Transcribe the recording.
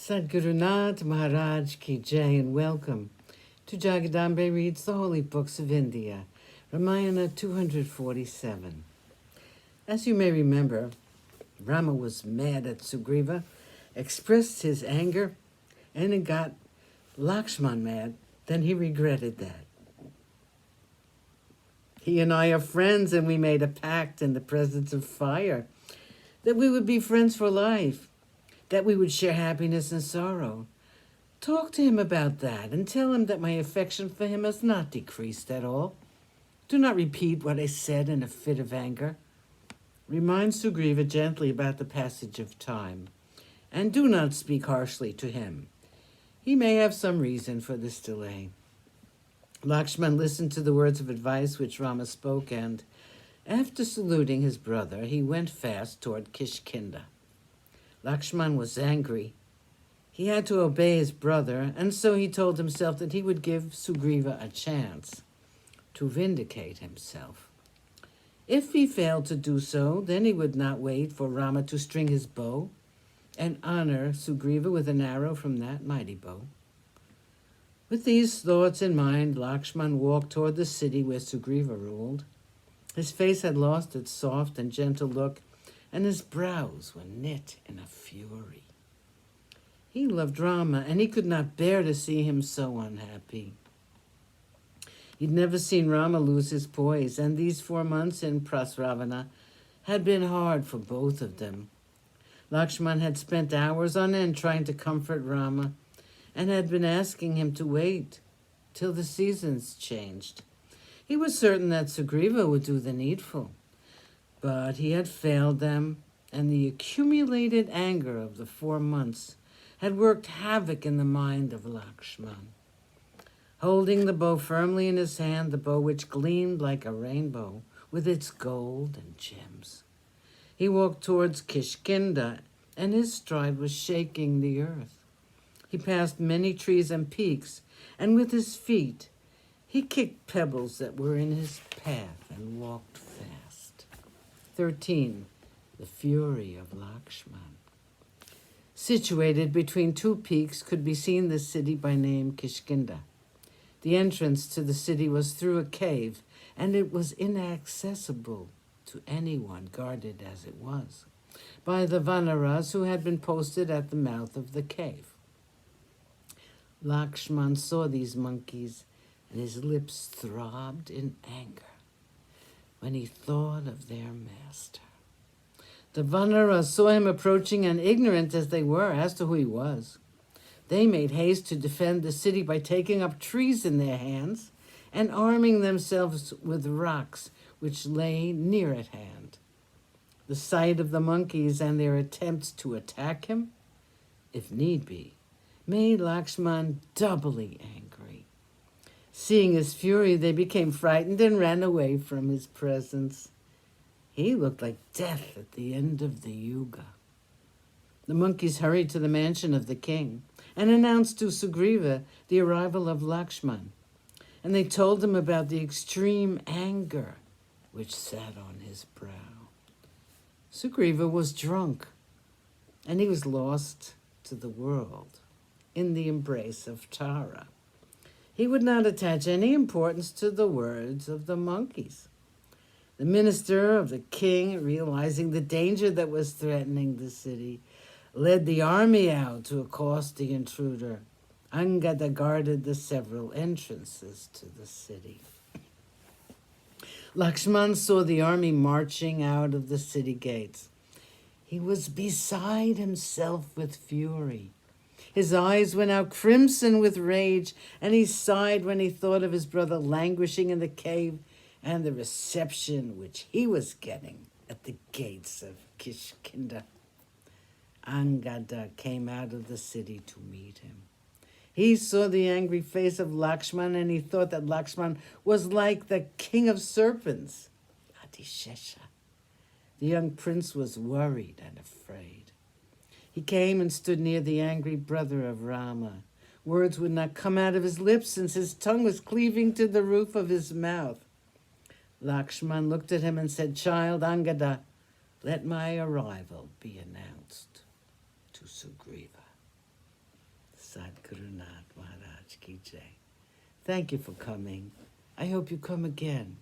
Sadhgurunath Maharaj Ki Jai, and welcome to Jagadambe Reads the Holy Books of India, Ramayana 247. As you may remember, Rama was mad at Sugriva, expressed his anger, and it got Lakshman mad. Then he regretted that. He and I are friends, and we made a pact in the presence of fire that we would be friends for life, that we would share happiness and sorrow. Talk to him about that and tell him that my affection for him has not decreased at all. Do not repeat what I said in a fit of anger. Remind Sugriva gently about the passage of time, and do not speak harshly to him. He may have some reason for this delay. Lakshman listened to the words of advice which Rama spoke, and after saluting his brother, he went fast toward Kishkinda. Lakshman was angry. He had to obey his brother, and so he told himself that he would give Sugriva a chance to vindicate himself. If he failed to do so, then he would not wait for Rama to string his bow and honor Sugriva with an arrow from that mighty bow. With these thoughts in mind, Lakshman walked toward the city where Sugriva ruled. His face had lost its soft and gentle look, and his brows were knit in a fury. He loved Rama, and he could not bear to see him so unhappy. He'd never seen Rama lose his poise, and these 4 months in Prasravana had been hard for both of them. Lakshman had spent hours on end trying to comfort Rama, and had been asking him to wait till the seasons changed. He was certain that Sugriva would do the needful, but he had failed them, and the accumulated anger of the 4 months had worked havoc in the mind of Lakshman. Holding the bow firmly in his hand, the bow which gleamed like a rainbow with its gold and gems, he walked towards Kishkinda, and his stride was shaking the earth. He passed many trees and peaks, and with his feet he kicked pebbles that were in his path and walked fast. 13. The fury of Lakshman. Situated between 2 peaks could be seen the city by name Kishkinda. The entrance to the city was through a cave, and it was inaccessible to anyone, guarded as it was by the Vanaras who had been posted at the mouth of the cave. Lakshman saw these monkeys, and his lips throbbed in anger when he thought of their master. The Vanaras saw him approaching, and ignorant as they were as to who he was, they made haste to defend the city by taking up trees in their hands and arming themselves with rocks which lay near at hand. The sight of the monkeys and their attempts to attack him, if need be, made Lakshman doubly angry. Seeing his fury, they became frightened and ran away from his presence. He looked like death at the end of the yuga. The monkeys hurried to the mansion of the king and announced to Sugriva the arrival of Lakshman, and they told him about the extreme anger which sat on his brow. Sugriva was drunk, and he was lost to the world in the embrace of Tara. He would not attach any importance to the words of the monkeys. The minister of the king, realizing the danger that was threatening the city, led the army out to accost the intruder. Angada guarded the several entrances to the city. Lakshman saw the army marching out of the city gates. He was beside himself with fury. His eyes went out crimson with rage, and he sighed when he thought of his brother languishing in the cave and the reception which he was getting at the gates of Kishkinda. Angada came out of the city to meet him. He saw the angry face of Lakshman, and he thought that Lakshman was like the king of serpents, Adishesha. The young prince was worried and afraid. He came and stood near the angry brother of Rama. Words would not come out of his lips since his tongue was cleaving to the roof of his mouth. Lakshman looked at him and said, "Child Angada, let my arrival be announced to Sugriva." Sat Gurunath Maharaj Ki Jai. Thank you for coming. I hope you come again.